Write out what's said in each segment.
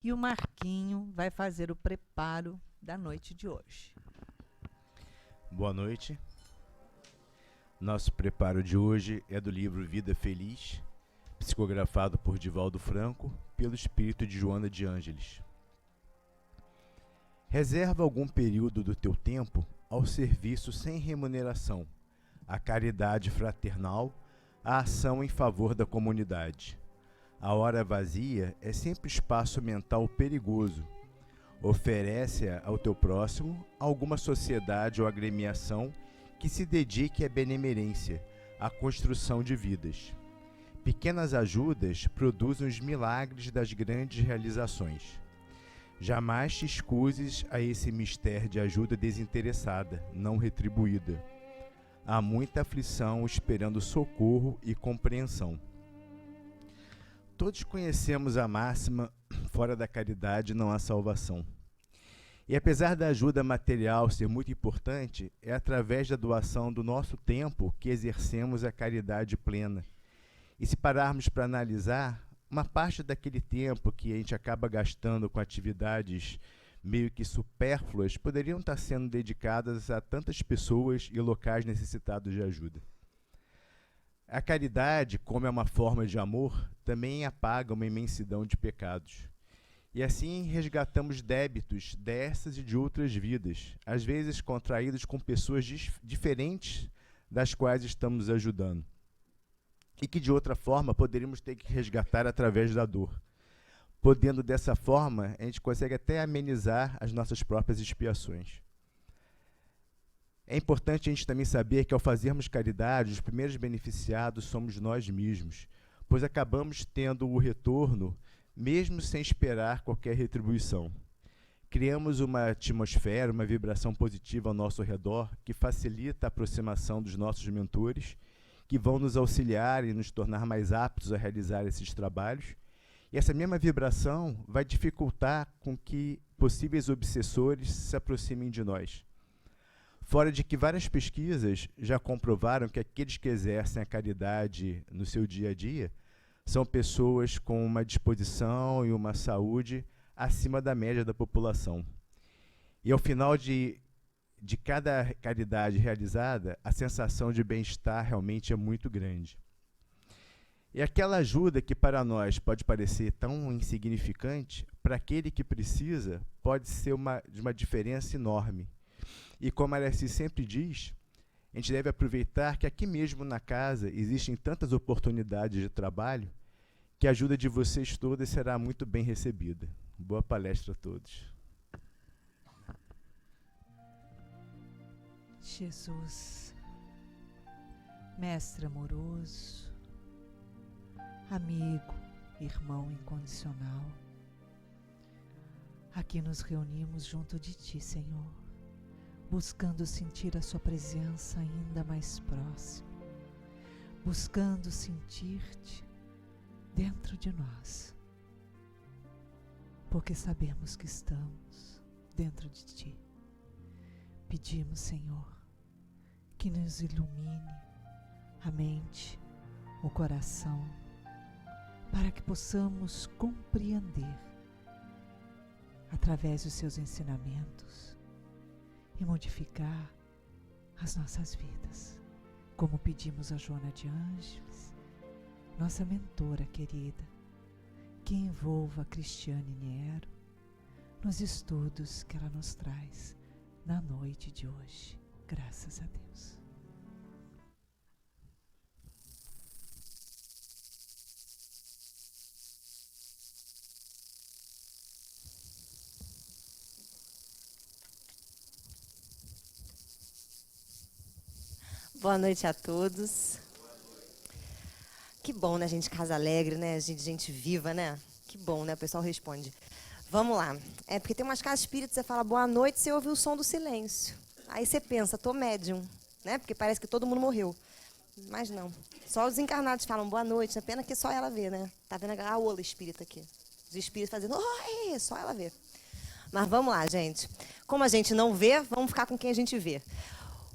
e o Marquinho vai fazer o preparo da noite de hoje. Boa noite. Nosso preparo de hoje é do livro Vida Feliz, psicografado por Divaldo Franco, pelo espírito de Joana de Ângeles. Reserva algum período do teu tempo ao serviço sem remuneração, à caridade fraternal, à ação em favor da comunidade. A hora vazia é sempre espaço mental perigoso. Oferece-a ao teu próximo, a alguma sociedade ou agremiação que se dedique à benemerência, à construção de vidas. Pequenas ajudas produzem os milagres das grandes realizações. Jamais te escuses a esse mistério de ajuda desinteressada, não retribuída. Há muita aflição esperando socorro e compreensão. Todos conhecemos a máxima, fora da caridade não há salvação. E apesar da ajuda material ser muito importante, é através da doação do nosso tempo que exercemos a caridade plena. E se pararmos para analisar, uma parte daquele tempo que a gente acaba gastando com atividades meio que supérfluas poderiam estar sendo dedicadas a tantas pessoas e locais necessitados de ajuda. A caridade, como é uma forma de amor, também apaga uma imensidão de pecados. E assim resgatamos débitos dessas e de outras vidas, às vezes contraídos com pessoas diferentes das quais estamos ajudando. E que de outra forma poderíamos ter que resgatar através da dor. Podendo dessa forma, a gente consegue até amenizar as nossas próprias expiações. É importante a gente também saber que ao fazermos caridade, os primeiros beneficiados somos nós mesmos, pois acabamos tendo o retorno mesmo sem esperar qualquer retribuição. Criamos uma atmosfera, uma vibração positiva ao nosso redor que facilita a aproximação dos nossos mentores, que vão nos auxiliar e nos tornar mais aptos a realizar esses trabalhos. E essa mesma vibração vai dificultar com que possíveis obsessores se aproximem de nós. Fora de que várias pesquisas já comprovaram que aqueles que exercem a caridade no seu dia a dia são pessoas com uma disposição e uma saúde acima da média da população. E ao final de cada caridade realizada, a sensação de bem-estar realmente é muito grande. E aquela ajuda que para nós pode parecer tão insignificante, para aquele que precisa, pode ser de uma diferença enorme. E como a Aracy sempre diz, a gente deve aproveitar que aqui mesmo na casa existem tantas oportunidades de trabalho que a ajuda de vocês todas será muito bem recebida. Boa palestra a todos. Jesus, Mestre amoroso, amigo, irmão incondicional, aqui nos reunimos junto de Ti, Senhor, buscando sentir a Sua presença ainda mais próxima, buscando sentir-Te dentro de nós, porque sabemos que estamos dentro de Ti. Pedimos, Senhor, que nos ilumine a mente, o coração, para que possamos compreender, através dos Seus ensinamentos, e modificar as nossas vidas, como pedimos a Joana de Ângeles, nossa mentora querida, que envolva a Cristiane Niero nos estudos que ela nos traz na noite de hoje. Graças a Deus. Boa noite a todos. Que bom, né, gente? Casa alegre, né? Gente viva, né? Que bom, né? O pessoal responde. Vamos lá. É porque tem umas casas espíritas, você fala boa noite, você ouve o som do silêncio. Aí você pensa, tô médium, né? Porque parece que todo mundo morreu. Mas não. Só os encarnados falam boa noite, é pena que só ela vê, né? Tá vendo a ola espírita aqui. Os espíritos fazendo, oi, só ela vê. Mas vamos lá, gente. Como a gente não vê, vamos ficar com quem a gente vê.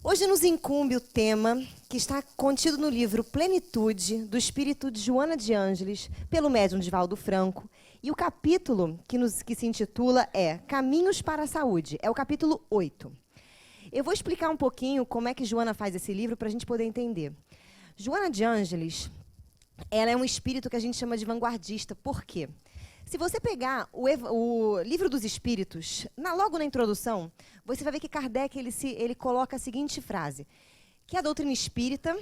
Hoje nos incumbe o tema que está contido no livro Plenitude, do espírito de Joana de Ângeles, pelo médium Divaldo Franco, E o capítulo que se intitula é Caminhos para a Saúde. É o capítulo 8. Eu vou explicar um pouquinho como é que Joana faz esse livro para a gente poder entender. Joana de Ângeles, ela é um espírito que a gente chama de vanguardista. Por quê? Se você pegar o Livro dos Espíritos, logo na introdução, você vai ver que Kardec ele coloca a seguinte frase, que a doutrina espírita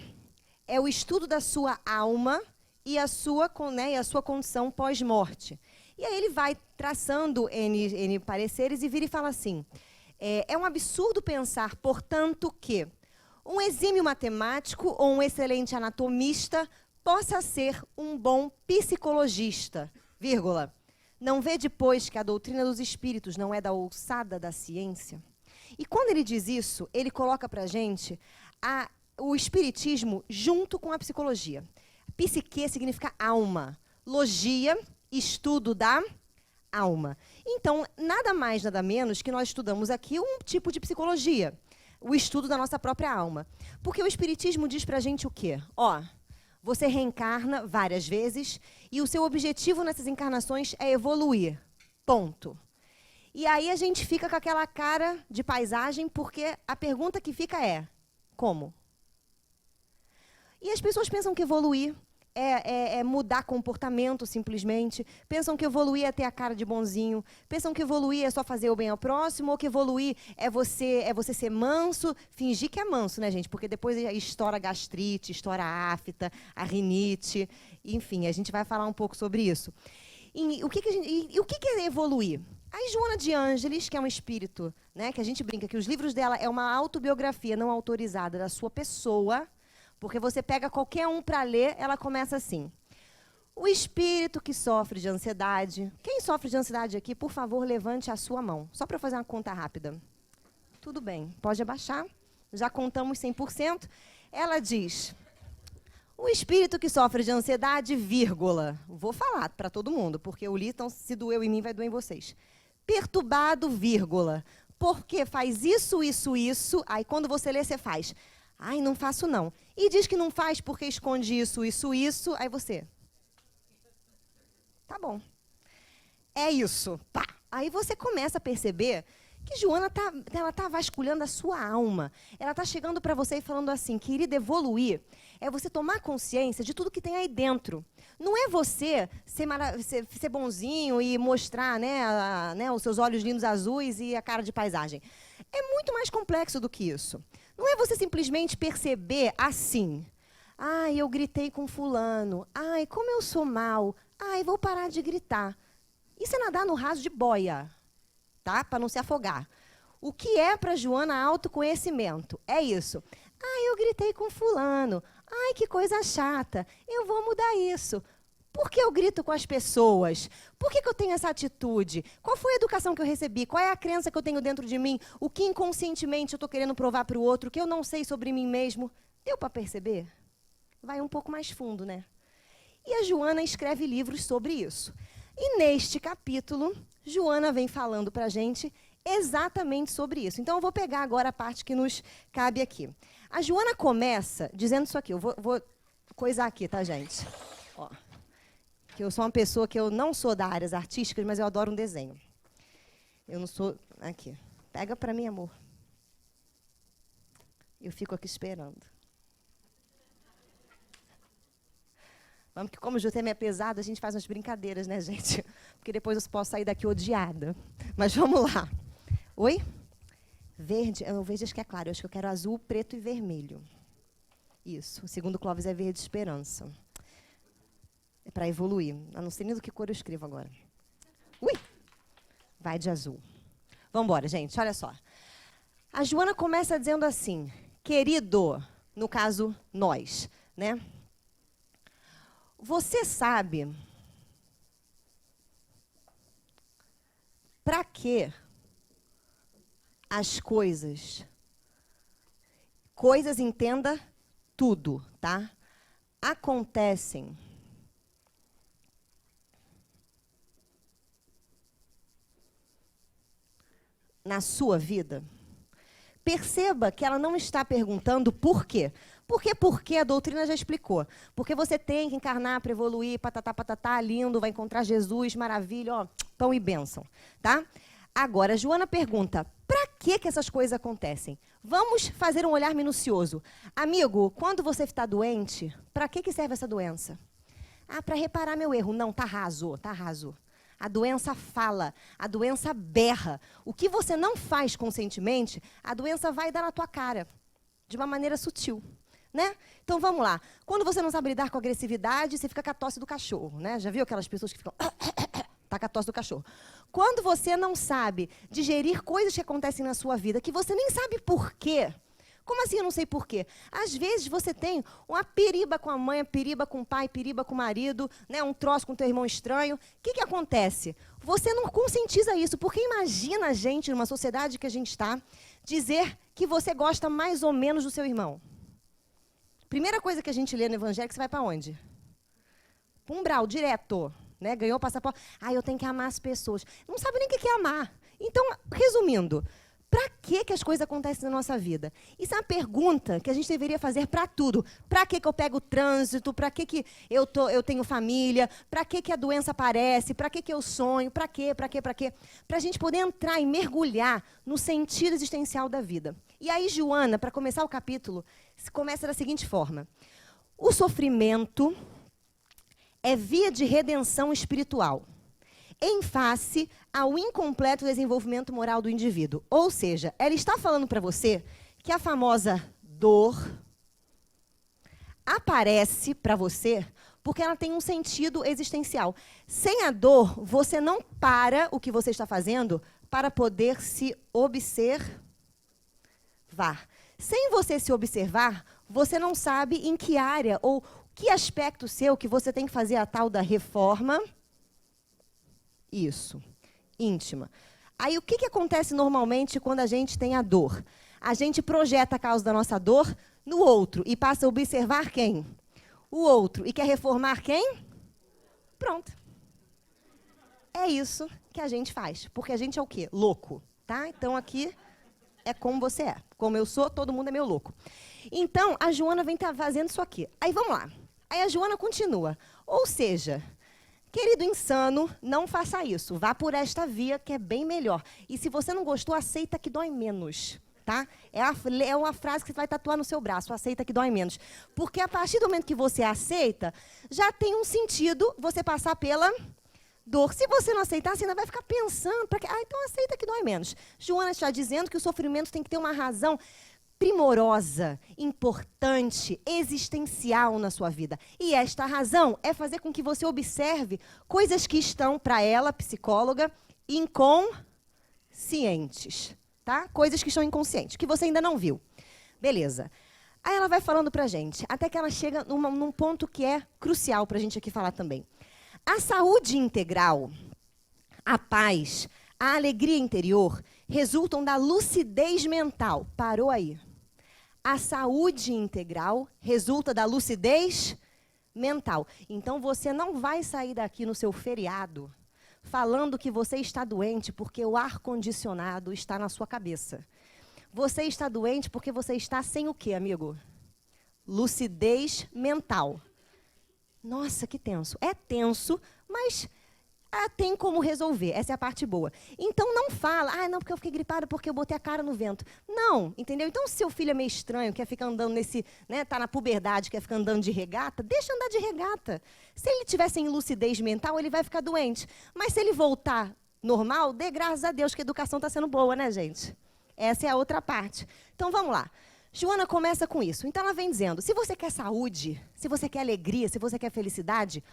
é o estudo da sua alma e a sua condição pós-morte. E aí ele vai traçando N pareceres e vira e fala assim, é um absurdo pensar, portanto, que um exímio matemático ou um excelente anatomista possa ser um bom psicologista, vírgula. Não vê depois que a doutrina dos espíritos não é da alçada da ciência? E quando ele diz isso, ele coloca para a gente o espiritismo junto com a psicologia. Psique significa alma. Logia, estudo da alma. Então, nada mais, nada menos que nós estudamos aqui um tipo de psicologia. O estudo da nossa própria alma. Porque o espiritismo diz para a gente o quê? Você reencarna várias vezes e o seu objetivo nessas encarnações é evoluir. Ponto. E aí a gente fica com aquela cara de paisagem porque a pergunta que fica é, como? E as pessoas pensam que evoluir é mudar comportamento simplesmente, pensam que evoluir é ter a cara de bonzinho, pensam que evoluir é só fazer o bem ao próximo, ou que evoluir é você ser manso, fingir que é manso, né, gente? Porque depois estoura a gastrite, estoura a afta, a rinite, enfim, a gente vai falar um pouco sobre isso. E o que é evoluir? A Joana de Ângeles, que é um espírito, né, que a gente brinca que os livros dela é uma autobiografia não autorizada da sua pessoa, porque você pega qualquer um para ler, ela começa assim. O espírito que sofre de ansiedade. Quem sofre de ansiedade aqui, por favor, levante a sua mão. Só para fazer uma conta rápida. Tudo bem, pode abaixar. Já contamos 100%. Ela diz, o espírito que sofre de ansiedade, vírgula. Vou falar para todo mundo, porque eu li, então se doeu em mim, vai doer em vocês. Perturbado, vírgula. Porque faz isso, isso, isso. Aí quando você lê, você faz... Ai, não faço não. E diz que não faz porque esconde isso, isso, isso. Aí você... Tá bom. É isso. Pá. Aí você começa a perceber que Joana tá vasculhando a sua alma. Ela está chegando para você e falando assim, querida, evoluir é você tomar consciência de tudo que tem aí dentro. Não é você ser bonzinho e mostrar né, os seus olhos lindos azuis e a cara de paisagem. É muito mais complexo do que isso. Não é você simplesmente perceber assim. Ai, eu gritei com fulano. Ai, como eu sou mal. Ai, vou parar de gritar. Isso é nadar no raso de boia, tá? Para não se afogar. O que é para Joana autoconhecimento? É isso. Ai, eu gritei com fulano. Ai, que coisa chata. Eu vou mudar isso. Por que eu grito com as pessoas? Por que eu tenho essa atitude? Qual foi a educação que eu recebi? Qual é a crença que eu tenho dentro de mim? O que inconscientemente eu estou querendo provar para o outro, que eu não sei sobre mim mesmo? Deu para perceber? Vai um pouco mais fundo, né? E a Joana escreve livros sobre isso. E neste capítulo, Joana vem falando para a gente exatamente sobre isso. Então, eu vou pegar agora a parte que nos cabe aqui. A Joana começa dizendo isso aqui. Eu vou coisar aqui, tá, gente? Ó. Que eu sou uma pessoa que eu não sou da áreas artísticas, mas eu adoro um desenho. Eu não sou... Aqui. Pega para mim, amor. Eu fico aqui esperando. Vamos que como o Jutema é pesado, a gente faz umas brincadeiras, né, gente? Porque depois eu posso sair daqui odiada. Mas vamos lá. Oi? Verde? O verde acho que é claro. Eu acho que eu quero azul, preto e vermelho. Isso. O segundo Clóvis é verde esperança. É para evoluir. Eu não sei nem do que cor eu escrevo agora. Ui! Vai de azul. Vamos embora, gente. Olha só. A Joana começa dizendo assim, querido, no caso, nós, né? Você sabe para que as coisas entenda tudo, tá? Acontecem na sua vida? perceba que ela não está perguntando por quê. Porque a doutrina já explicou. Porque você tem que encarnar para evoluir, patatá, lindo, vai encontrar Jesus, maravilha, ó, pão e bênção, tá? Agora, Joana pergunta, para que essas coisas acontecem? Vamos fazer um olhar minucioso. Amigo, quando você está doente, para que serve essa doença? Ah, para reparar meu erro. Não, tá raso, tá raso. A doença fala, a doença berra. O que você não faz conscientemente, a doença vai dar na tua cara, de uma maneira sutil. Né? Então, vamos lá. Quando você não sabe lidar com agressividade, você fica com a tosse do cachorro. Né? Já viu aquelas pessoas que ficam... Tá com a tosse do cachorro. Quando você não sabe digerir coisas que acontecem na sua vida, que você nem sabe por quê. Como assim eu não sei por quê? Às vezes você tem uma piriba com a mãe, piriba com o pai, piriba com o marido, né? Um troço com o teu irmão estranho. O que acontece? Você não conscientiza isso, porque imagina a gente, numa sociedade que a gente está, dizer que você gosta mais ou menos do seu irmão. Primeira coisa que a gente lê no Evangelho, que você vai para onde? Umbral, direto. Né? Ganhou o passaporte. Ah, eu tenho que amar as pessoas. Não sabe nem o que é amar. Então, resumindo, para que as coisas acontecem na nossa vida? Isso é uma pergunta que a gente deveria fazer para tudo. Para que eu pego o trânsito? Para que eu tenho família? Para que a doença aparece? Para que eu sonho? Para quê? Para a gente poder entrar e mergulhar no sentido existencial da vida. E aí, Joana, para começar o capítulo, começa da seguinte forma. O sofrimento é via de redenção espiritual, em face ao incompleto desenvolvimento moral do indivíduo. Ou seja, ela está falando para você que a famosa dor aparece para você porque ela tem um sentido existencial. Sem a dor, você não para o que você está fazendo para poder se observar. Sem você se observar, você não sabe em que área ou que aspecto seu que você tem que fazer a tal da reforma? Isso, íntima. Aí o que acontece normalmente quando a gente tem a dor? A gente projeta a causa da nossa dor no outro e passa a observar quem? O outro. E quer reformar quem? Pronto. É isso que a gente faz. Porque a gente é o quê? Louco. Tá? Então aqui é como você é. Como eu sou, todo mundo é meu louco. Então, a Joana vem fazendo isso aqui. Aí vamos lá. Aí a Joana continua. Ou seja, querido insano, não faça isso. Vá por esta via que é bem melhor. E se você não gostou, aceita que dói menos. Tá? É uma frase que você vai tatuar no seu braço. Aceita que dói menos. Porque a partir do momento que você aceita, já tem um sentido você passar pela dor. Se você não aceitar, você ainda vai ficar pensando. Então aceita que dói menos. Joana está dizendo que o sofrimento tem que ter uma razão primorosa, importante, existencial na sua vida. E esta razão é fazer com que você observe coisas que estão, para ela, psicóloga, inconscientes. Tá? Coisas que estão inconscientes, que você ainda não viu. Beleza. Aí ela vai falando para a gente, até que ela chega num ponto que é crucial para a gente aqui falar também. A saúde integral, a paz, a alegria interior resultam da lucidez mental. Parou aí. A saúde integral resulta da lucidez mental. Então, você não vai sair daqui no seu feriado falando que você está doente porque o ar-condicionado está na sua cabeça. Você está doente porque você está sem o quê, amigo? Lucidez mental. Nossa, que tenso. É tenso, mas tem como resolver. Essa é a parte boa. Então, não fala, não, porque eu fiquei gripada porque eu botei a cara no vento. Não, entendeu? Então, se seu filho é meio estranho, quer ficar andando tá na puberdade, quer ficar andando de regata, deixa andar de regata. Se ele tiver sem lucidez mental, ele vai ficar doente. Mas se ele voltar normal, dê graças a Deus que a educação está sendo boa, né, gente? Essa é a outra parte. Então, vamos lá. Joana começa com isso. Então, ela vem dizendo, se você quer saúde, se você quer alegria, se você quer felicidade,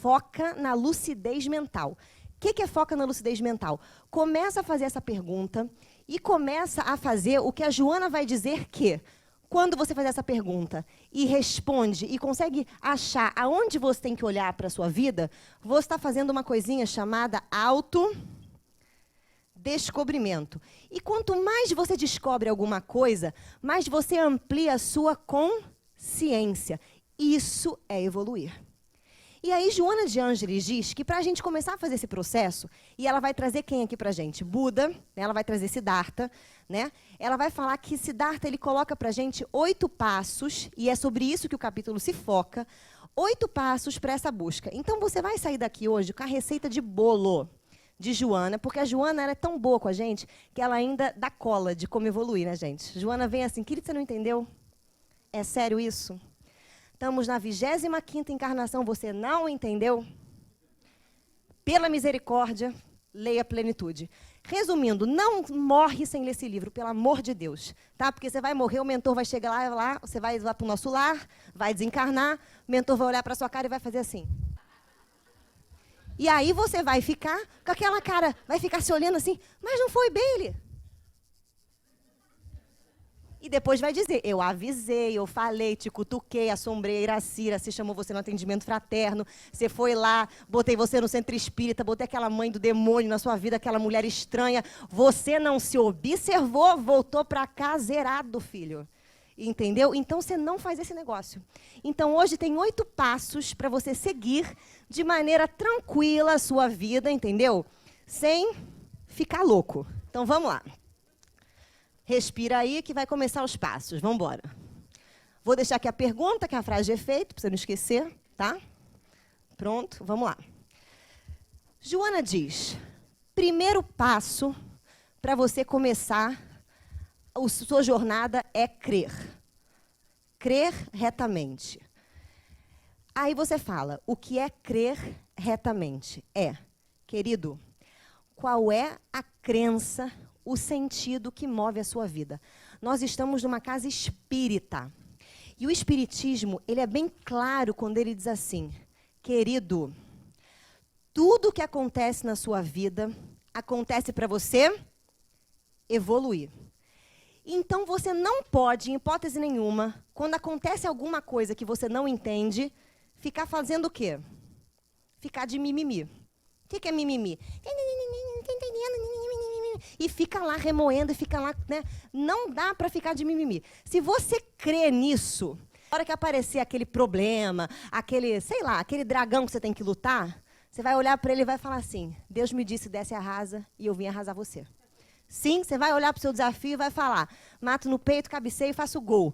foca na lucidez mental. O que é foca na lucidez mental? Começa a fazer essa pergunta e começa a fazer o que a Joana vai dizer que, quando você faz essa pergunta e responde e consegue achar aonde você tem que olhar para a sua vida, você está fazendo uma coisinha chamada autodescobrimento. E quanto mais você descobre alguma coisa, mais você amplia a sua consciência. Isso é evoluir. E aí, Joana de Ângeles diz que para a gente começar a fazer esse processo, e ela vai trazer quem aqui para a gente? Buda, né? Ela vai trazer Siddhartha, né? Ela vai falar que Siddhartha ele coloca para a gente 8 passos, e é sobre isso que o capítulo se foca, 8 passos para essa busca. Então, você vai sair daqui hoje com a receita de bolo de Joana, porque a Joana ela é tão boa com a gente que ela ainda dá cola de como evoluir, né, gente? Joana vem assim, querido, você não entendeu? É sério isso? Estamos na 25ª encarnação, você não entendeu? Pela misericórdia, leia a plenitude. Resumindo, não morre sem ler esse livro, pelo amor de Deus. Tá? Porque você vai morrer, o mentor vai chegar lá, você vai lá para o nosso lar, vai desencarnar, o mentor vai olhar para a sua cara e vai fazer assim. E aí você vai ficar com aquela cara, vai ficar se olhando assim, mas não foi Bailey. E depois vai dizer, eu avisei, eu falei, te cutuquei, assombrei a Iracira, se chamou você no atendimento fraterno, você foi lá, botei você no centro espírita, botei aquela mãe do demônio na sua vida, aquela mulher estranha, você não se observou, voltou para cá zerado, filho. Entendeu? Então, você não faz esse negócio. Então, hoje tem 8 passos para você seguir de maneira tranquila a sua vida, entendeu? Sem ficar louco. Então, vamos lá. Respira aí que vai começar os passos. Vamos embora. Vou deixar aqui a pergunta, que é a frase de efeito, para você não esquecer, tá? Pronto, vamos lá. Joana diz, primeiro passo para você começar a sua jornada é crer. Crer retamente. Aí você fala, o que é crer retamente? Querido, qual é a crença, o sentido que move a sua vida? Nós estamos numa casa espírita. E o espiritismo, ele é bem claro quando ele diz assim, querido, tudo que acontece na sua vida, acontece para você evoluir. Então, você não pode, em hipótese nenhuma, quando acontece alguma coisa que você não entende, ficar fazendo o quê? Ficar de mimimi. O que é mimimi? E fica lá remoendo, e fica lá, né? Não dá para ficar de mimimi. Se você crê nisso, na hora que aparecer aquele problema, aquele, sei lá, aquele dragão que você tem que lutar, você vai olhar para ele e vai falar assim, Deus me disse, desce e arrasa, e eu vim arrasar você. Sim, você vai olhar para o seu desafio e vai falar, mato no peito, cabeceio e faço gol.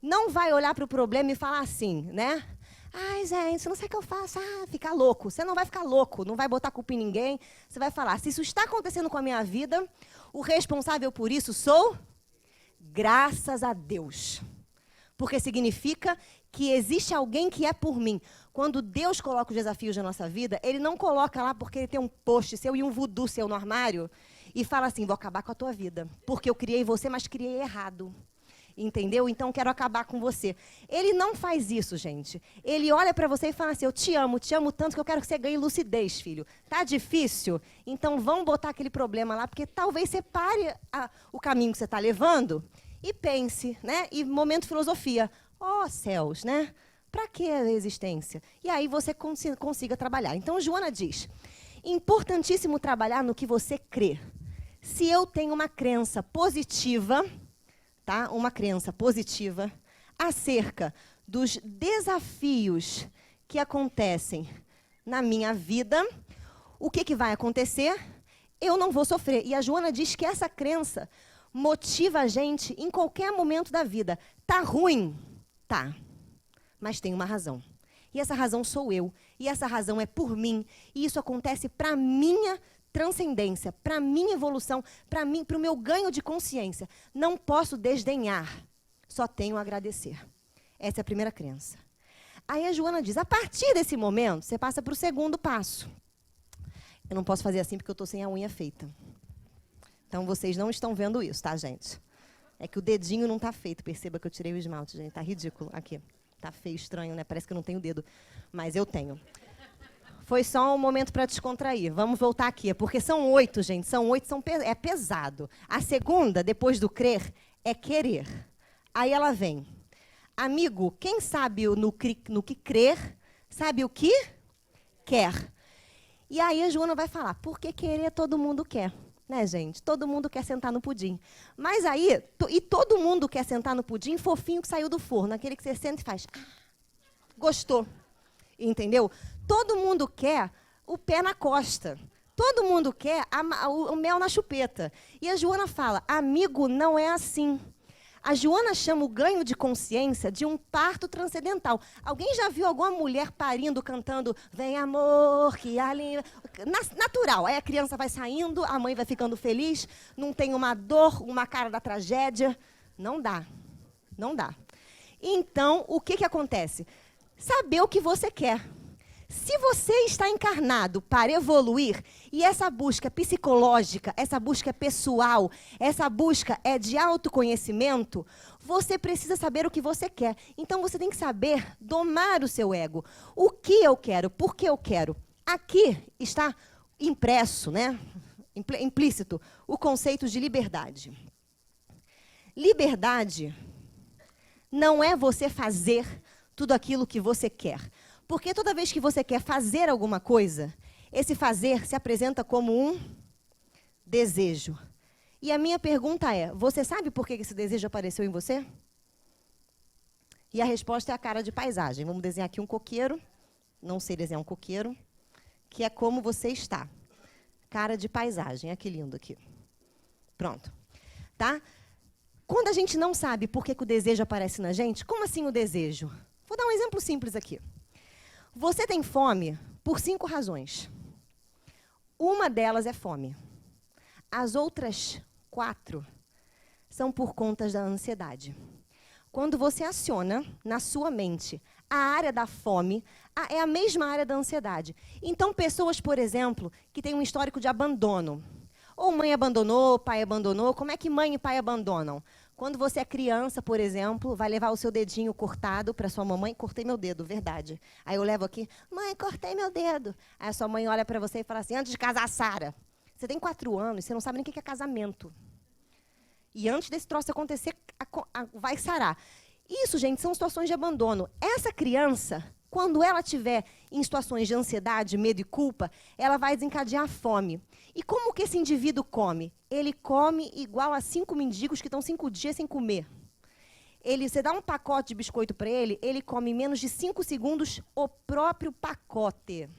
Não vai olhar para o problema e falar assim, né? Ai, gente, não sei o que eu faço. Ficar louco. Você não vai ficar louco, não vai botar culpa em ninguém. Você vai falar, se isso está acontecendo com a minha vida, o responsável por isso sou graças a Deus. Porque significa que existe alguém que é por mim. Quando Deus coloca os desafios na nossa vida, Ele não coloca lá porque Ele tem um post seu e um voodoo seu no armário e fala assim, vou acabar com a tua vida, porque eu criei você, mas criei errado. Entendeu? Então, quero acabar com você. Ele não faz isso, gente. Ele olha para você e fala assim, eu te amo tanto que eu quero que você ganhe lucidez, filho. Tá difícil? Então, vamos botar aquele problema lá, porque talvez você pare o caminho que você está levando e pense, né? E momento filosofia. Ó céus, né? Para que a existência? E aí você consiga trabalhar. Então, Joana diz, importantíssimo trabalhar no que você crê. Se eu tenho uma crença positiva, tá? Uma crença positiva acerca dos desafios que acontecem na minha vida, o que vai acontecer? Eu não vou sofrer. E a Joana diz que essa crença motiva a gente em qualquer momento da vida. Tá ruim? Tá. Mas tem uma razão. E essa razão sou eu. E essa razão é por mim. E isso acontece para minha transcendência, para minha evolução, para o meu ganho de consciência. Não posso desdenhar, só tenho a agradecer. Essa é a primeira crença. Aí a Joana diz, a partir desse momento, você passa para o segundo passo. Eu não posso fazer assim porque eu estou sem a unha feita. Então, vocês não estão vendo isso, tá, gente? É que o dedinho não está feito. Perceba que eu tirei o esmalte, gente. Está ridículo. Aqui. Está feio, estranho, né? Parece que eu não tenho dedo. Mas eu tenho. Foi só um momento para descontrair. Vamos voltar aqui. Porque são 8, gente. São 8, é pesado. A segunda, depois do crer, é querer. Aí ela vem. Amigo, quem sabe no que crer, sabe o que quer. E aí a Joana vai falar, porque querer todo mundo quer. Né, gente? Todo mundo quer sentar no pudim. Mas aí, e todo mundo quer sentar no pudim fofinho que saiu do forno. Aquele que você senta e faz, gostou. Entendeu? Todo mundo quer o pé na costa. Todo mundo quer o mel na chupeta. E a Joana fala, amigo, não é assim. A Joana chama o ganho de consciência de um parto transcendental. Alguém já viu alguma mulher parindo, cantando Vem amor, que ali... Natural. Aí a criança vai saindo, a mãe vai ficando feliz, não tem uma dor, uma cara da tragédia. Não dá. Não dá. Então, o que acontece? Saber o que você quer. Se você está encarnado para evoluir, e essa busca psicológica, essa busca pessoal, essa busca é de autoconhecimento, você precisa saber o que você quer. Então, você tem que saber domar o seu ego. O que eu quero? Por que eu quero? Aqui está impresso, né? Implícito, o conceito de liberdade. Liberdade não é você fazer tudo aquilo que você quer. Porque toda vez que você quer fazer alguma coisa, esse fazer se apresenta como um desejo. E a minha pergunta é, você sabe por que esse desejo apareceu em você? E a resposta é a cara de paisagem. Vamos desenhar aqui um coqueiro, não sei desenhar um coqueiro, que é como você está. Cara de paisagem, olha que lindo aqui. Pronto. Tá? Quando a gente não sabe por que o desejo aparece na gente, como assim o desejo? Vou dar um exemplo simples aqui. Você tem fome por 5 razões. Uma delas é fome. As outras 4 são por conta da ansiedade. Quando você aciona na sua mente a área da fome, é a mesma área da ansiedade. Então, pessoas, por exemplo, que têm um histórico de abandono. Ou mãe abandonou, pai abandonou. Como é que mãe e pai abandonam? Quando você é criança, por exemplo, vai levar o seu dedinho cortado para sua mamãe. Cortei meu dedo, verdade. Aí eu levo aqui, mãe, cortei meu dedo. Aí a sua mãe olha para você e fala assim, antes de casar, Sara, você tem 4 anos, você não sabe nem o que é casamento. E antes desse troço acontecer, vai sarar. Isso, gente, são situações de abandono. Essa criança, quando ela estiver em situações de ansiedade, medo e culpa, ela vai desencadear a fome. E como que esse indivíduo come? Ele come igual a 5 mendigos que estão 5 dias sem comer. Você dá um pacote de biscoito para ele, ele come em menos de 5 segundos o próprio pacote.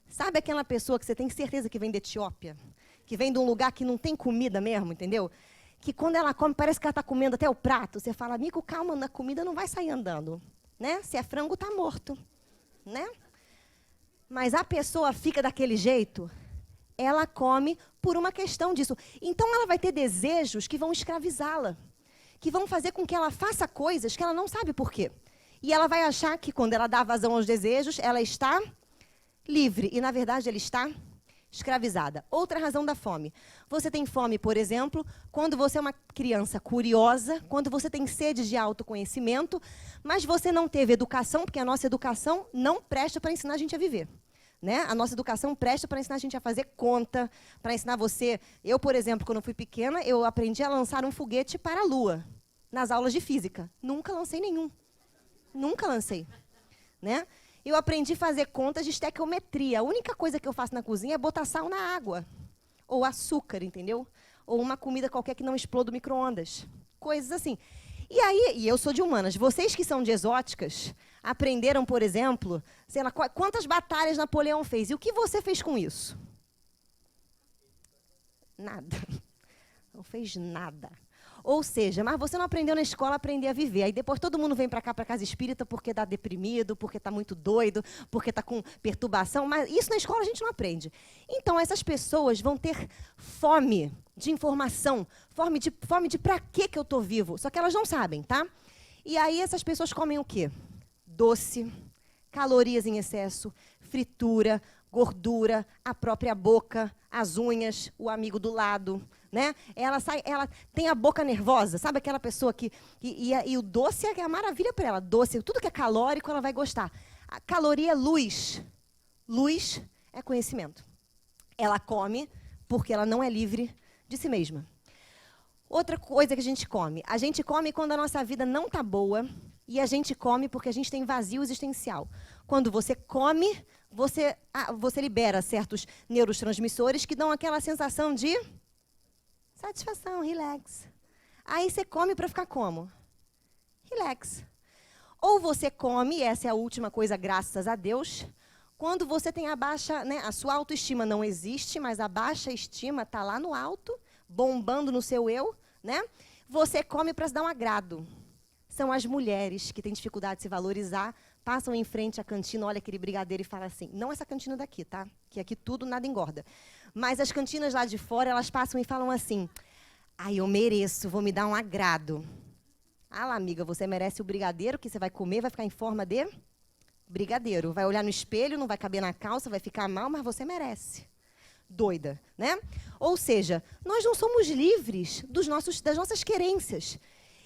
Sabe aquela pessoa que você tem certeza que vem da Etiópia? Que vem de um lugar que não tem comida mesmo, entendeu? Que quando ela come, parece que ela está comendo até o prato. Você fala, amigo, calma, a comida não vai sair andando. Né? Se é frango, está morto. Né? Mas a pessoa fica daquele jeito, ela come por uma questão disso. Então, ela vai ter desejos que vão escravizá-la, que vão fazer com que ela faça coisas que ela não sabe por quê. E ela vai achar que, quando ela dá vazão aos desejos, ela está livre. E, na verdade, ela está escravizada. Outra razão da fome. Você tem fome, por exemplo, quando você é uma criança curiosa, quando você tem sede de autoconhecimento, mas você não teve educação, porque a nossa educação não presta para ensinar a gente a viver. Né? A nossa educação presta para ensinar a gente a fazer conta, para ensinar você... Eu, por exemplo, quando fui pequena, eu aprendi a lançar um foguete para a Lua, nas aulas de física. Nunca lancei nenhum. Nunca lancei. Né? Eu aprendi a fazer contas de estequiometria. A única coisa que eu faço na cozinha é botar sal na água. Ou açúcar, entendeu? Ou uma comida qualquer que não exploda o micro-ondas. Coisas assim. E eu sou de humanas. Vocês que são de exóticas, aprenderam, por exemplo, sei lá, quantas batalhas Napoleão fez. E o que você fez com isso? Nada. Não fez nada. Ou seja, mas você não aprendeu na escola a aprender a viver. Aí depois todo mundo vem para cá, para casa espírita, porque está deprimido, porque está muito doido, porque está com perturbação. Mas isso na escola a gente não aprende. Então, essas pessoas vão ter fome de informação, fome de para que eu estou vivo. Só que elas não sabem, tá? E aí essas pessoas comem o quê? Doce, calorias em excesso, fritura, gordura, a própria boca, as unhas, o amigo do lado... Né? Ela tem a boca nervosa, sabe aquela pessoa que... E o doce é a maravilha para ela. Doce, tudo que é calórico, ela vai gostar. A caloria é luz. Luz é conhecimento. Ela come porque ela não é livre de si mesma. Outra coisa que a gente come quando a nossa vida não está boa, e a gente come porque a gente tem vazio existencial. Quando você come, você libera certos neurotransmissores que dão aquela sensação de... satisfação, relax. Aí você come para ficar como? Relax. Ou você come, essa é a última coisa, graças a Deus. Quando você tem a baixa, né, a sua autoestima não existe, mas a baixa estima está lá no alto, bombando no seu eu, né? Você come para se dar um agrado. São as mulheres que têm dificuldade de se valorizar, passam em frente à cantina, olha aquele brigadeiro e fala assim, não essa cantina daqui, tá? Que aqui tudo nada engorda. Mas as cantinas lá de fora, elas passam e falam assim, ai, eu mereço, vou me dar um agrado. Ah lá, amiga, você merece o brigadeiro que você vai comer, vai ficar em forma de brigadeiro. Vai olhar no espelho, não vai caber na calça, vai ficar mal, mas você merece. Doida, né? Ou seja, nós não somos livres das nossas querências.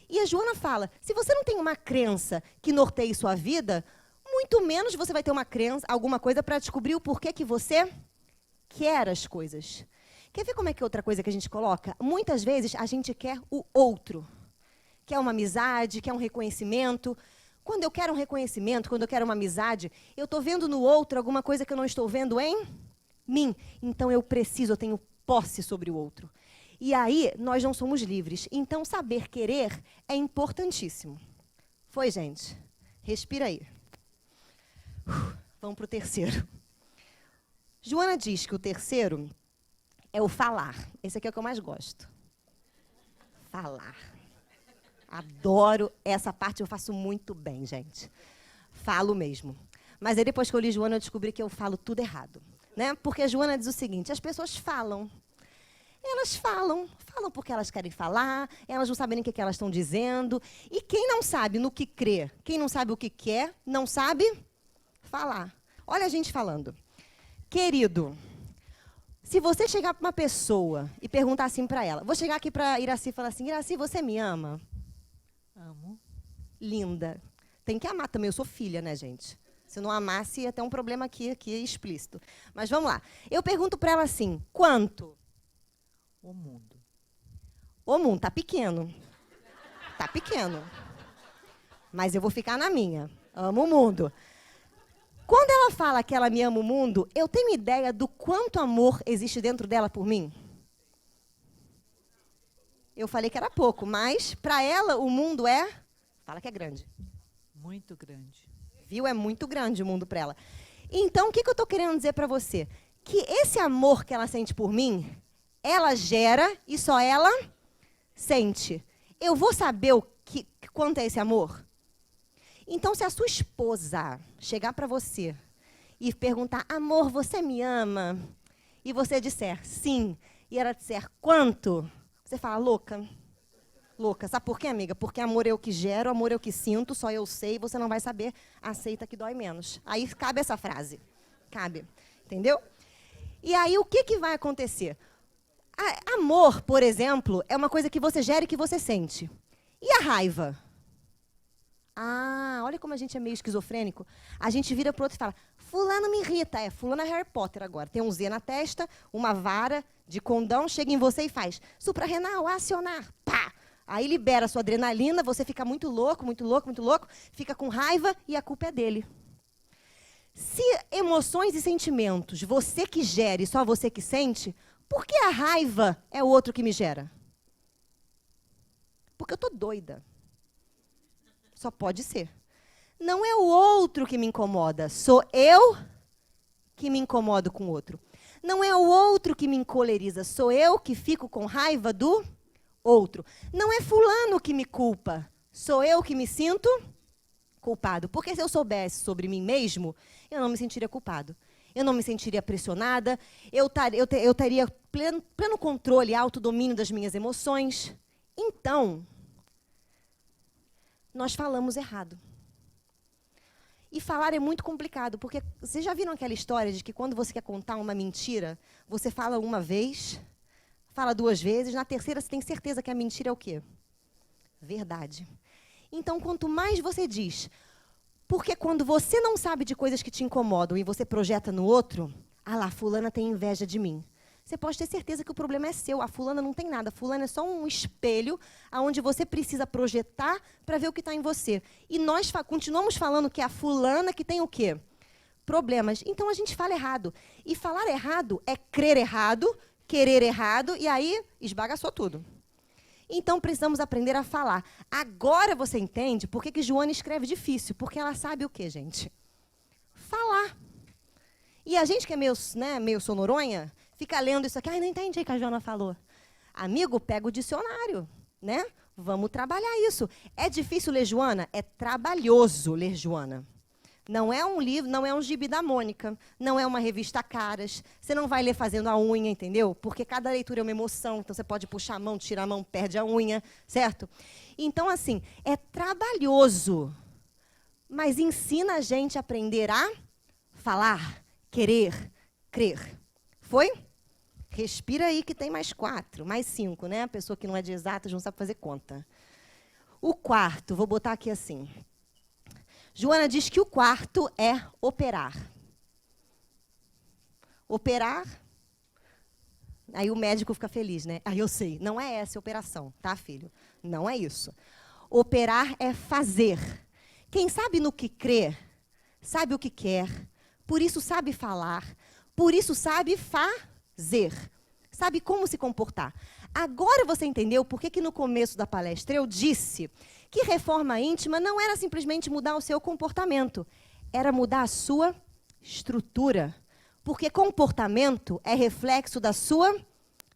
E a Joana fala, se você não tem uma crença que norteie sua vida, muito menos você vai ter uma crença, alguma coisa para descobrir o porquê que você quer as coisas. Quer ver como é que é outra coisa que a gente coloca? Muitas vezes a gente quer o outro. Quer uma amizade, quer um reconhecimento. Quando eu quero um reconhecimento, quando eu quero uma amizade, eu estou vendo no outro alguma coisa que eu não estou vendo em mim. Então eu tenho posse sobre o outro. E aí, nós não somos livres. Então, saber querer é importantíssimo. Foi, gente? Respira aí. Vamos para o terceiro. Joana diz que o terceiro é o falar. Esse aqui é o que eu mais gosto. Falar. Adoro essa parte, eu faço muito bem, gente. Falo mesmo. Mas aí, depois que eu li Joana, eu descobri que eu falo tudo errado. Né? Porque a Joana diz o seguinte, as pessoas falam. Elas falam porque elas querem falar, elas não sabem nem o que elas estão dizendo. E quem não sabe no que crê, quem não sabe o que quer, não sabe falar. Olha a gente falando. Querido, se você chegar para uma pessoa e perguntar assim para ela, vou chegar aqui para Iraci e falar assim, Iraci, você me ama? Amo. Linda. Tem que amar também, eu sou filha, né, gente? Se não amasse, ia ter um problema aqui explícito. Mas vamos lá. Eu pergunto para ela assim, quanto? O mundo. O mundo tá pequeno. Tá pequeno. Mas eu vou ficar na minha. Amo o mundo. Quando ela fala que ela me ama o mundo, eu tenho ideia do quanto amor existe dentro dela por mim? Eu falei que era pouco, mas para ela o mundo fala que é grande. Muito grande. Viu? É muito grande o mundo para ela. Então, o que eu estou querendo dizer para você? Que esse amor que ela sente por mim, ela gera e só ela sente. Eu vou saber quanto é esse amor? Então, se a sua esposa chegar para você e perguntar, amor, você me ama? E você disser, sim. E ela disser, quanto? Você fala, louca. Louca. Sabe por quê, amiga? Porque amor é o que gero, amor é o que sinto, só eu sei, você não vai saber, aceita que dói menos. Aí cabe essa frase. Cabe. Entendeu? E aí, o que vai acontecer? Amor, por exemplo, é uma coisa que você gera e que você sente. E a raiva? Ah, olha como a gente é meio esquizofrênico. A gente vira pro outro e fala, fulano me irrita. Fulano é Harry Potter agora. Tem um Z na testa, uma vara de condão, chega em você e faz suprarrenal, acionar, pá! Aí libera a sua adrenalina, você fica muito louco, muito louco, muito louco, fica com raiva e a culpa é dele. Se emoções e sentimentos você que gera e só você que sente, por que a raiva é o outro que me gera? Porque eu tô doida. Só pode ser. Não é o outro que me incomoda, sou eu que me incomodo com o outro. Não é o outro que me encoleriza, sou eu que fico com raiva do outro. Não é fulano que me culpa, sou eu que me sinto culpado. Porque se eu soubesse sobre mim mesmo, eu não me sentiria culpado. Eu não me sentiria pressionada, eu teria pleno controle, autodomínio das minhas emoções. Então, nós falamos errado. E falar é muito complicado, porque vocês já viram aquela história de que quando você quer contar uma mentira, você fala uma vez, fala duas vezes, na terceira você tem certeza que a mentira é o quê? Verdade. Então, quanto mais você diz, porque quando você não sabe de coisas que te incomodam e você projeta no outro, ah lá, fulana tem inveja de mim. Você pode ter certeza que o problema é seu. A fulana não tem nada. A fulana é só um espelho onde você precisa projetar para ver o que está em você. E nós continuamos falando que é a fulana que tem o quê? Problemas. Então, a gente fala errado. E falar errado é crer errado, querer errado, e aí esbagaçou tudo. Então, precisamos aprender a falar. Agora você entende por que Joana escreve difícil. Porque ela sabe o quê, gente? Falar. E a gente que é meio sonoronha, fica lendo isso aqui. Ai, não entendi o que a Joana falou. Amigo, pega o dicionário, né? Vamos trabalhar isso. É difícil ler Joana? É trabalhoso ler Joana. Não é um livro, não é um gibi da Mônica, não é uma revista Caras. Você não vai ler fazendo a unha, entendeu? Porque cada leitura é uma emoção, então você pode puxar a mão, tirar a mão, perde a unha, certo? Então, assim, é trabalhoso, mas ensina a gente a aprender a falar, querer, crer. Foi? Respira aí que tem mais 4, mais 5, né? A pessoa que não é de exatas não sabe fazer conta. O quarto, vou botar aqui assim. Joana diz que o quarto é operar. Operar, aí o médico fica feliz, né? Aí eu sei, não é essa a operação, tá, filho? Não é isso. Operar é fazer. Quem sabe no que crê, sabe o que quer, por isso sabe falar, por isso sabe fazer, sabe como se comportar. Agora você entendeu por que no começo da palestra eu disse que reforma íntima não era simplesmente mudar o seu comportamento, era mudar a sua estrutura. Porque comportamento é reflexo da sua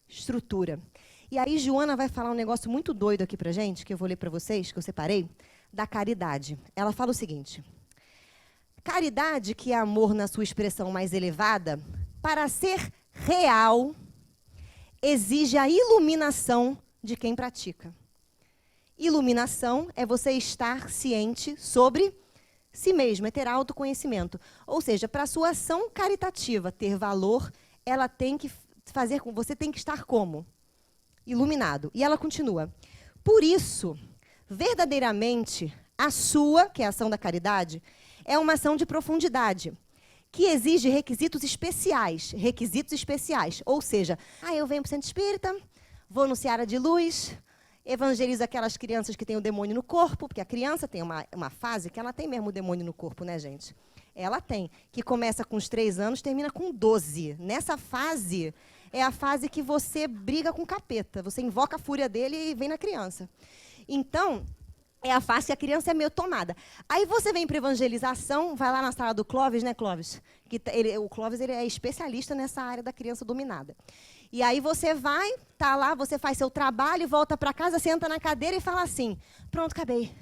estrutura. E aí Joana vai falar um negócio muito doido aqui pra gente, que eu vou ler para vocês, que eu separei, da caridade. Ela fala o seguinte: caridade, que é amor na sua expressão mais elevada, para ser real, exige a iluminação de quem pratica. Iluminação é você estar ciente sobre si mesmo, é ter autoconhecimento. Ou seja, para a sua ação caritativa ter valor, ela tem que fazer com você tem que estar como? Iluminado. E ela continua: por isso, verdadeiramente, a sua, que é a ação da caridade, é uma ação de profundidade, que exige requisitos especiais. Requisitos especiais. Ou seja, eu venho para o centro espírita, vou no Seara de Luz, evangelizo aquelas crianças que têm o demônio no corpo, porque a criança tem uma fase que ela tem mesmo o demônio no corpo, né, gente? Ela tem, que começa com os 3 anos, termina com 12. Nessa fase, é a fase que você briga com o capeta, você invoca a fúria dele e vem na criança. Então, é a fase que a criança é meio tomada. Aí você vem para evangelização, vai lá na sala do Clóvis, né, Clóvis? O Clóvis ele é especialista nessa área da criança dominada. E aí você vai, tá lá, você faz seu trabalho, volta para casa, senta na cadeira e fala assim: pronto, acabei,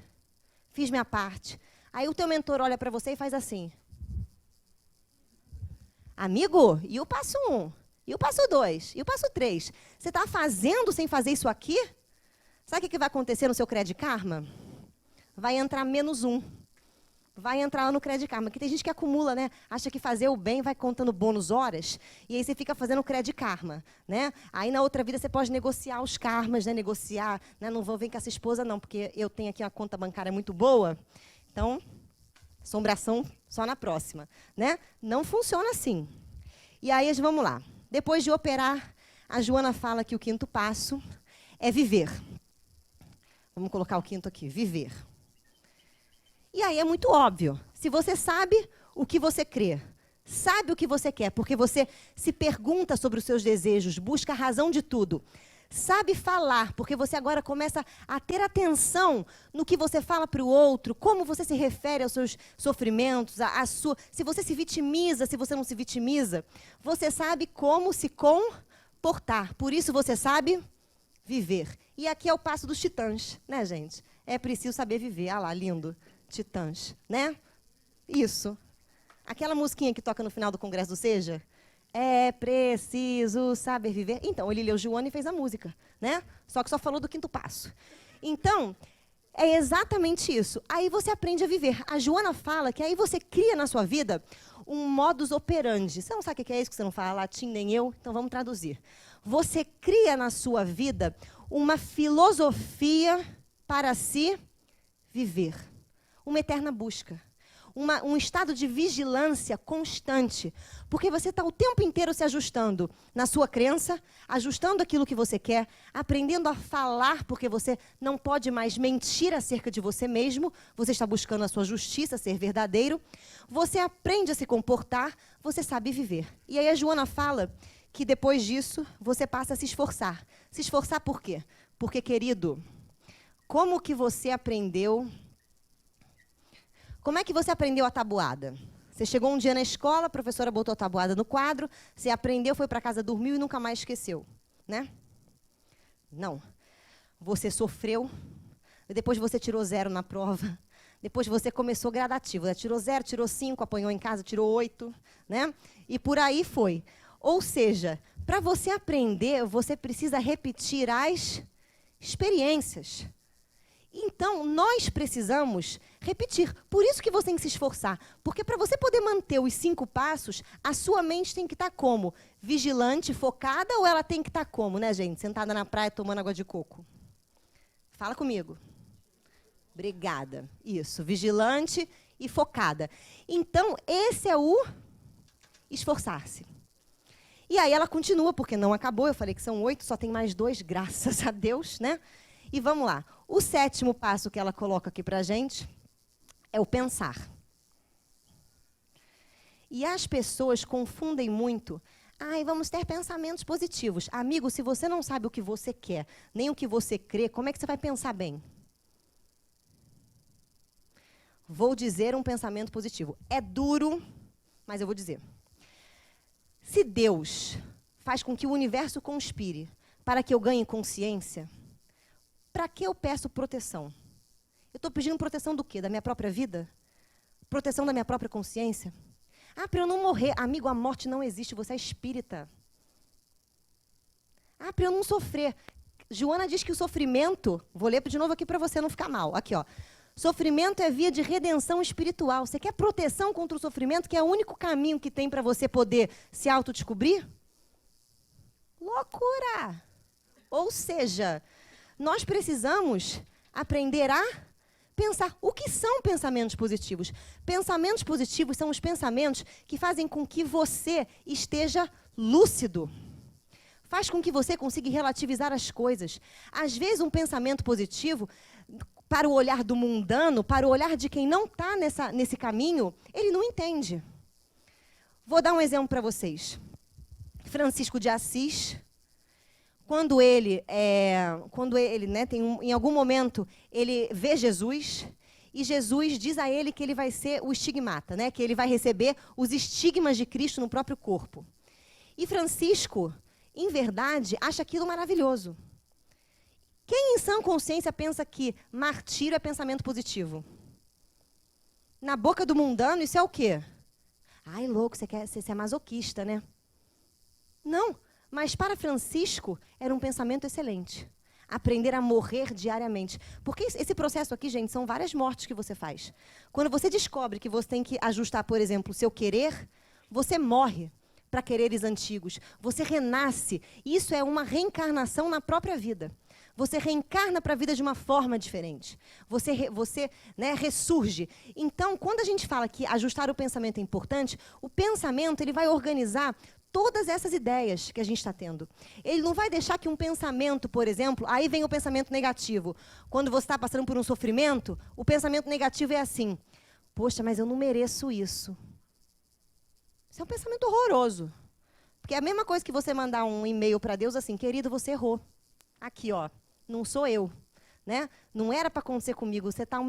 fiz minha parte. Aí o teu mentor olha para você e faz assim: amigo, e o passo 1? E o passo 2? E o passo 3? Você está fazendo sem fazer isso aqui? Sabe o que vai acontecer no seu Credit Karma? Vai entrar -1. Vai entrar lá no Credit Karma. Porque tem gente que acumula, né? Acha que fazer o bem vai contando bônus horas. E aí você fica fazendo Credit Karma, né? Aí na outra vida você pode negociar os karmas, né? Negociar, né? Não vou vir com essa esposa não, porque eu tenho aqui uma conta bancária muito boa. Então, assombração só na próxima, né? Não funciona assim. E aí, vamos lá. Depois de operar, a Joana fala que o 5º passo é viver. Vamos colocar o 5º aqui, viver. E aí é muito óbvio. Se você sabe o que você crê, sabe o que você quer, porque você se pergunta sobre os seus desejos, busca a razão de tudo, sabe falar, porque você agora começa a ter atenção no que você fala para o outro, como você se refere aos seus sofrimentos, se você se vitimiza, se você não se vitimiza, você sabe como se comportar. Por isso você sabe viver. E aqui é o passo dos titãs, né, gente? É preciso saber viver. Ah lá, lindo. Titãs, né? Isso. Aquela musiquinha que toca no final do Congresso do Seja. É preciso saber viver. Então, ele leu Joana e fez a música, né? Só que só falou do 5º passo. Então, é exatamente isso. Aí você aprende a viver. A Joana fala que aí você cria na sua vida um modus operandi. Você não sabe o que é isso, que você não fala latim nem eu? Então, vamos traduzir. Você cria na sua vida uma filosofia para se viver. Uma eterna busca. Um estado de vigilância constante. Porque você está o tempo inteiro se ajustando na sua crença, ajustando aquilo que você quer, aprendendo a falar, porque você não pode mais mentir acerca de você mesmo, você está buscando a sua justiça, ser verdadeiro. Você aprende a se comportar, você sabe viver. E aí a Joana fala que depois disso, você passa a se esforçar. Se esforçar por quê? Porque, querido, como que você aprendeu? Como é que você aprendeu a tabuada? Você chegou um dia na escola, a professora botou a tabuada no quadro, você aprendeu, foi para casa, dormiu e nunca mais esqueceu, né? Não. Você sofreu, depois você tirou 0 na prova, depois você começou gradativo, né? Tirou 0, tirou 5, apanhou em casa, tirou 8, né? E por aí foi. Ou seja, para você aprender, você precisa repetir as experiências. Então, nós precisamos repetir. Por isso que você tem que se esforçar. Porque para você poder manter os 5 passos, a sua mente tem que estar como? Vigilante, focada, ou ela tem que estar como, né, gente? Sentada na praia tomando água de coco. Fala comigo. Obrigada. Isso, vigilante e focada. Então, esse é o esforçar-se. E aí ela continua, porque não acabou. Eu falei que são 8, só tem mais 2, graças a Deus, né? E vamos lá. O 7º passo que ela coloca aqui para a gente é o pensar. E as pessoas confundem muito. Ai, vamos ter pensamentos positivos. Amigo, se você não sabe o que você quer, nem o que você crê, como é que você vai pensar bem? Vou dizer um pensamento positivo. É duro, mas eu vou dizer. Se Deus faz com que o universo conspire para que eu ganhe consciência, para que eu peço proteção? Eu estou pedindo proteção do quê? Da minha própria vida? Proteção da minha própria consciência? Ah, para eu não morrer. Amigo, a morte não existe, você é espírita. Ah, para eu não sofrer. Joana diz que o sofrimento, vou ler de novo aqui para você não ficar mal. Aqui, ó. Sofrimento é via de redenção espiritual. Você quer proteção contra o sofrimento, que é o único caminho que tem para você poder se autodescobrir? Loucura! Ou seja, nós precisamos aprender a pensar. O que são pensamentos positivos? Pensamentos positivos são os pensamentos que fazem com que você esteja lúcido. Faz com que você consiga relativizar as coisas. Às vezes, um pensamento positivo, para o olhar do mundano, para o olhar de quem não está nesse caminho, ele não entende. Vou dar um exemplo para vocês. Francisco de Assis, quando ele né, em algum momento, ele vê Jesus, e Jesus diz a ele que ele vai ser o estigmata, né, que ele vai receber os estigmas de Cristo no próprio corpo. E Francisco, em verdade, acha aquilo maravilhoso. Quem em sã consciência pensa que martírio é pensamento positivo? Na boca do mundano, isso é o quê? Ai, louco, você é masoquista, né? Não, mas para Francisco era um pensamento excelente. Aprender a morrer diariamente. Porque esse processo aqui, gente, são várias mortes que você faz. Quando você descobre que você tem que ajustar, por exemplo, o seu querer, você morre para quereres antigos. Você renasce. Isso é uma reencarnação na própria vida. Você reencarna para a vida de uma forma diferente. Você né, ressurge. Então, quando a gente fala que ajustar o pensamento é importante, o pensamento ele vai organizar todas essas ideias que a gente está tendo. Ele não vai deixar que um pensamento, por exemplo, aí vem o pensamento negativo. Quando você está passando por um sofrimento, o pensamento negativo é assim: poxa, mas eu não mereço isso. Isso é um pensamento horroroso. Porque é a mesma coisa que você mandar um e-mail para Deus assim: querido, você errou. Aqui, ó. Não sou eu, né? Não era para acontecer comigo. Você tá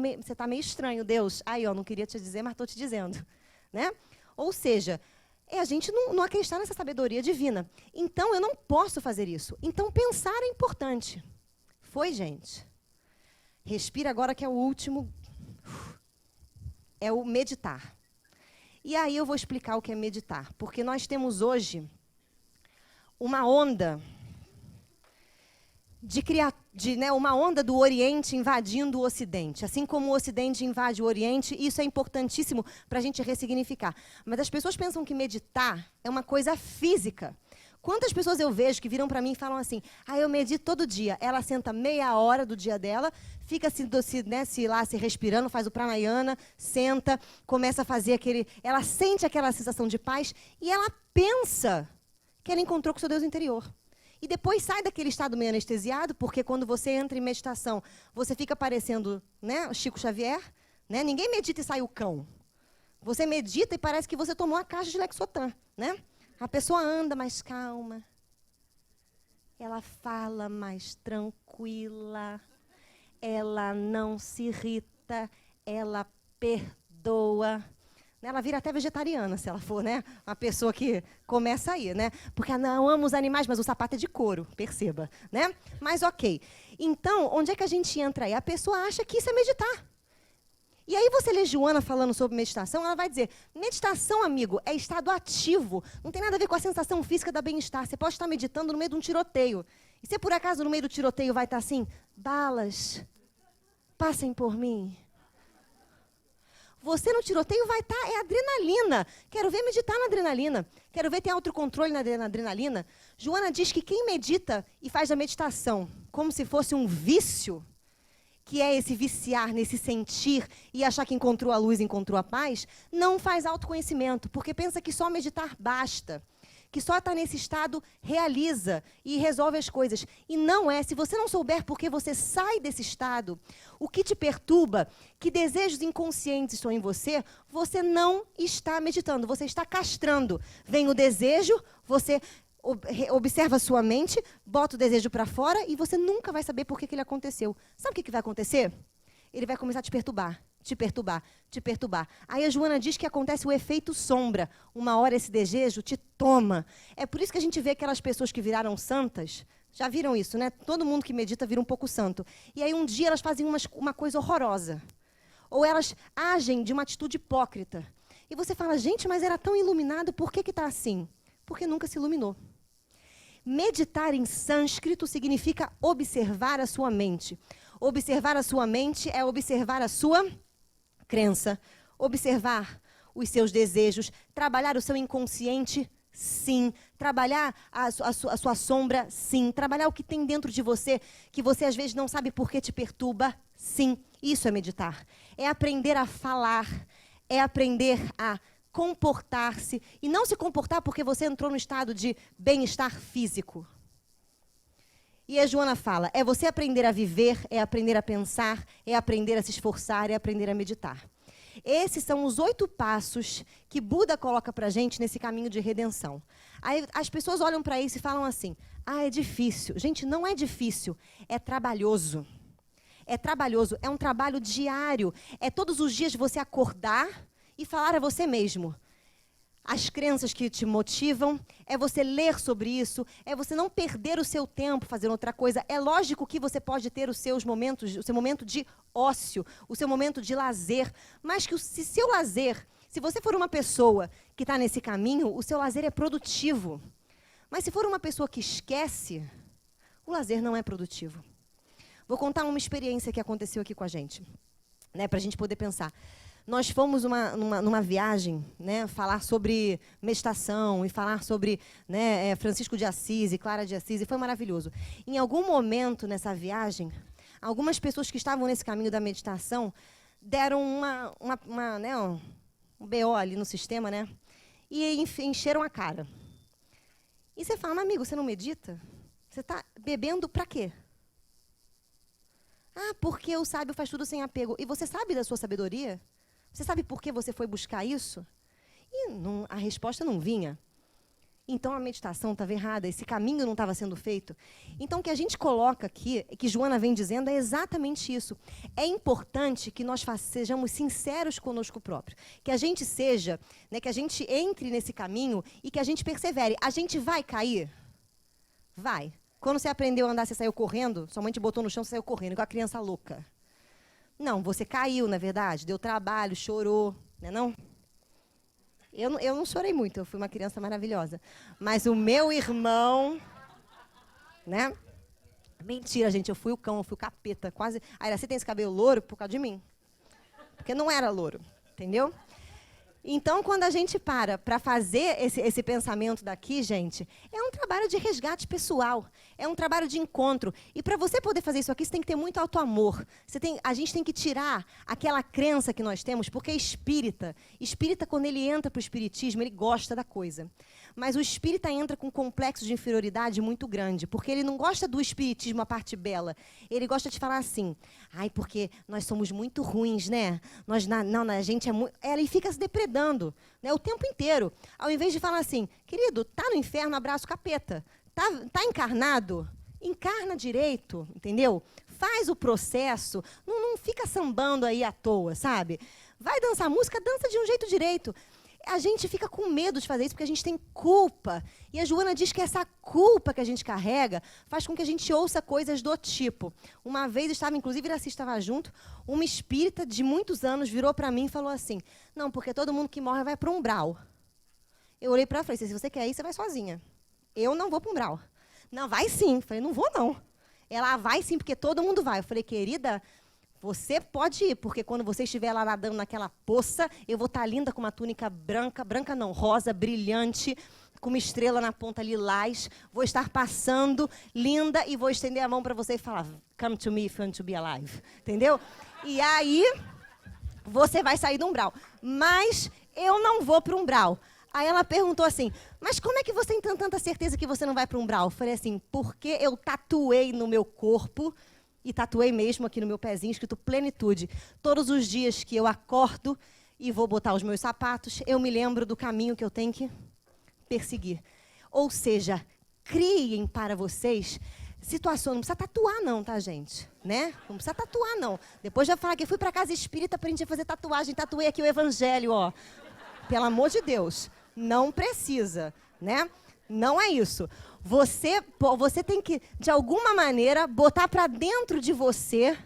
meio estranho, Deus. Aí, ó, não queria te dizer, mas estou te dizendo, né? Ou seja, a gente não acreditar nessa sabedoria divina. Então, eu não posso fazer isso. Então, pensar é importante. Foi, gente? Respira agora, que é o último. É o meditar. E aí eu vou explicar o que é meditar. Porque nós temos hoje uma onda uma onda do Oriente invadindo o Ocidente. Assim como o Ocidente invade o Oriente, isso é importantíssimo para a gente ressignificar. Mas as pessoas pensam que meditar é uma coisa física. Quantas pessoas eu vejo que viram para mim e falam assim: eu medito todo dia. Ela senta meia hora do dia dela, fica se respirando, faz o pranayana, senta, começa a fazer ela sente aquela sensação de paz e ela pensa que ela encontrou com o seu Deus interior. E depois sai daquele estado meio anestesiado, porque quando você entra em meditação, você fica parecendo, né, Chico Xavier. Né? Ninguém medita e sai o cão. Você medita e parece que você tomou uma caixa de Lexotan. Né? A pessoa anda mais calma. ela fala mais tranquila, ela não se irrita, ela perdoa. Ela vira até vegetariana, se ela for, né? Uma pessoa que começa aí, né? Porque não ama os animais, mas o sapato é de couro, perceba, né? Mas ok. Então, onde é que a gente entra aí? A pessoa acha que isso é meditar. E aí você lê Joana falando sobre meditação, ela vai dizer, meditação, amigo, é estado ativo. Não tem nada a ver com a sensação física da bem-estar. Você pode estar meditando no meio de um tiroteio. E se por acaso no meio do tiroteio vai estar assim, balas, passem por mim. Você no tiroteio vai estar, é adrenalina. Quero ver meditar na adrenalina. Quero ver ter autocontrole na adrenalina. Joana diz que quem medita e faz a meditação como se fosse um vício, que é esse viciar nesse sentir e achar que encontrou a luz, encontrou a paz, não faz autoconhecimento, porque pensa que só meditar basta. Que só estar nesse estado realiza e resolve as coisas. E não é. Se você não souber por que você sai desse estado, o que te perturba, que desejos inconscientes estão em você, você não está meditando, você está castrando. Vem o desejo, você observa a sua mente, bota o desejo para fora e você nunca vai saber por que ele aconteceu. Sabe o que vai acontecer? Ele vai começar a te perturbar, te perturbar, te perturbar. Aí a Joana diz que acontece o efeito sombra. Uma hora esse desejo te toma. É por isso que a gente vê aquelas pessoas que viraram santas. Já viram isso, né? Todo mundo que medita vira um pouco santo. E aí um dia elas fazem uma coisa horrorosa. Ou elas agem de uma atitude hipócrita. E você fala, gente, mas era tão iluminado, por que está assim? Porque nunca se iluminou. Meditar em sânscrito significa observar a sua mente. Observar a sua mente é observar a sua crença, observar os seus desejos, trabalhar o seu inconsciente, sim. Trabalhar a sua sombra, sim. Trabalhar o que tem dentro de você, que você às vezes não sabe por que te perturba, sim. Isso é meditar. É aprender a falar, é aprender a comportar-se, e não se comportar porque você entrou no estado de bem-estar físico. E a Joana fala, é você aprender a viver, é aprender a pensar, é aprender a se esforçar, é aprender a meditar. Esses são os 8 passos que Buda coloca para a gente nesse caminho de redenção. Aí as pessoas olham para isso e falam assim, é difícil. Gente, não é difícil, é trabalhoso. É trabalhoso, é um trabalho diário. É todos os dias você acordar e falar a você mesmo. As crenças que te motivam, é você ler sobre isso, é você não perder o seu tempo fazendo outra coisa. É lógico que você pode ter os seus momentos, o seu momento de ócio, o seu momento de lazer, mas que se seu lazer, se você for uma pessoa que está nesse caminho, o seu lazer é produtivo. Mas se for uma pessoa que esquece, o lazer não é produtivo. Vou contar uma experiência que aconteceu aqui com a gente, né, para a gente poder pensar. Nós fomos numa viagem, né, falar sobre meditação e falar sobre, né, Francisco de Assis e Clara de Assis, e foi maravilhoso. Em algum momento nessa viagem, algumas pessoas que estavam nesse caminho da meditação deram um BO ali no sistema, né, e encheram a cara. E você fala, mas amigo, você não medita? Você está bebendo para quê? Porque o sábio faz tudo sem apego. E você sabe da sua sabedoria? Você sabe por que você foi buscar isso? E a resposta não vinha. Então a meditação estava errada, esse caminho não estava sendo feito. Então o que a gente coloca aqui, que Joana vem dizendo, é exatamente isso. É importante que nós sejamos sinceros conosco próprio. Que a gente seja, né, que a gente entre nesse caminho e que a gente persevere. A gente vai cair? Vai. Quando você aprendeu a andar, você saiu correndo, sua mãe te botou no chão, você saiu correndo, igual a criança louca. Não, você caiu, na verdade, deu trabalho, chorou, né não? Eu não chorei muito, eu fui uma criança maravilhosa. Mas o meu irmão, né? Mentira, gente, eu fui o cão, eu fui o capeta, quase. Aí você tem esse cabelo louro por causa de mim. Porque não era louro, entendeu? Então, quando a gente para fazer esse pensamento daqui, gente, é um trabalho de resgate pessoal, é um trabalho de encontro. E para você poder fazer isso aqui, você tem que ter muito autoamor. A gente tem que tirar aquela crença que nós temos, porque espírita, quando ele entra para o espiritismo, ele gosta da coisa. Mas o espírita entra com um complexo de inferioridade muito grande, porque ele não gosta do espiritismo, a parte bela. Ele gosta de falar assim, porque nós somos muito ruins, né? A gente é muito... Ele fica se depredando, né, o tempo inteiro. Ao invés de falar assim, querido, tá no inferno, abraça o capeta. Tá encarnado? Encarna direito, entendeu? Faz o processo, não fica sambando aí à toa, sabe? Vai dançar música, dança de um jeito direito. A gente fica com medo de fazer isso porque a gente tem culpa. E a Joana diz que essa culpa que a gente carrega faz com que a gente ouça coisas do tipo. Uma vez, inclusive, Iraci estava junto, uma espírita de muitos anos virou para mim e falou assim, não, porque todo mundo que morre vai para um umbral. Eu olhei para ela e falei, se você quer ir, você vai sozinha. Eu não vou para um umbral. Não, vai sim. Eu falei, não vou não. Ela vai sim, porque todo mundo vai. Eu falei, querida, você pode ir, porque quando você estiver lá nadando naquela poça, eu vou estar linda com uma túnica branca, branca não, rosa, brilhante, com uma estrela na ponta lilás, vou estar passando, linda, e vou estender a mão para você e falar, come to me if you want to be alive, entendeu? E aí, você vai sair do umbral. Mas eu não vou para o umbral. Aí ela perguntou assim, mas como é que você tem tanta certeza que você não vai para o umbral? Eu falei assim, porque eu tatuei no meu corpo, e tatuei mesmo aqui no meu pezinho, escrito plenitude. Todos os dias que eu acordo e vou botar os meus sapatos, eu me lembro do caminho que eu tenho que perseguir. Ou seja, criem para vocês situações, não precisa tatuar não, tá, gente? Né? Não precisa tatuar não. Depois já falar que eu fui para casa espírita, aprendi a fazer tatuagem, tatuei aqui o evangelho, ó. Pelo amor de Deus, não precisa, né? Não é isso. Você tem que, de alguma maneira, botar para dentro de você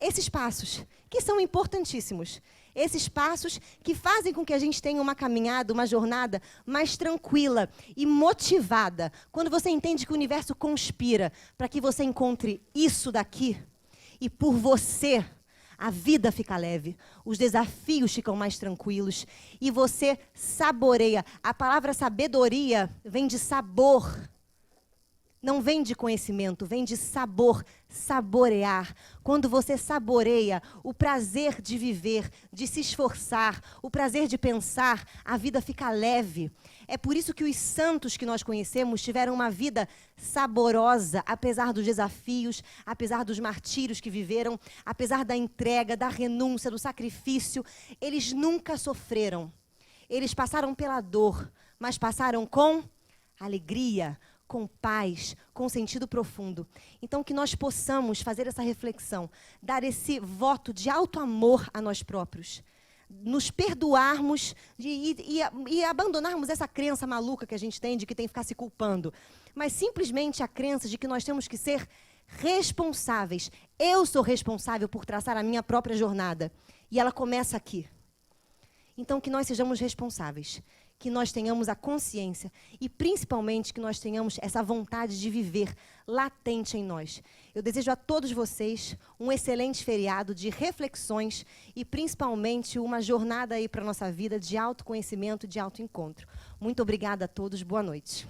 esses passos, que são importantíssimos. Esses passos que fazem com que a gente tenha uma caminhada, uma jornada mais tranquila e motivada. Quando você entende que o universo conspira para que você encontre isso daqui, e por você, a vida fica leve, os desafios ficam mais tranquilos e você saboreia. A palavra sabedoria vem de sabor. Não vem de conhecimento, vem de sabor, saborear. Quando você saboreia o prazer de viver, de se esforçar, o prazer de pensar, a vida fica leve. É por isso que os santos que nós conhecemos tiveram uma vida saborosa, apesar dos desafios, apesar dos martírios que viveram, apesar da entrega, da renúncia, do sacrifício. Eles nunca sofreram. Eles passaram pela dor, mas passaram com alegria, com paz, com sentido profundo. Então, que nós possamos fazer essa reflexão, dar esse voto de alto amor a nós próprios, nos perdoarmos e abandonarmos essa crença maluca que a gente tem de que tem que ficar se culpando, mas simplesmente a crença de que nós temos que ser responsáveis. Eu sou responsável por traçar a minha própria jornada e ela começa aqui. Então, que nós sejamos responsáveis, que nós tenhamos a consciência e, principalmente, que nós tenhamos essa vontade de viver latente em nós. Eu desejo a todos vocês um excelente feriado de reflexões e, principalmente, uma jornada aí para a nossa vida de autoconhecimento e de autoencontro. Muito obrigada a todos. Boa noite.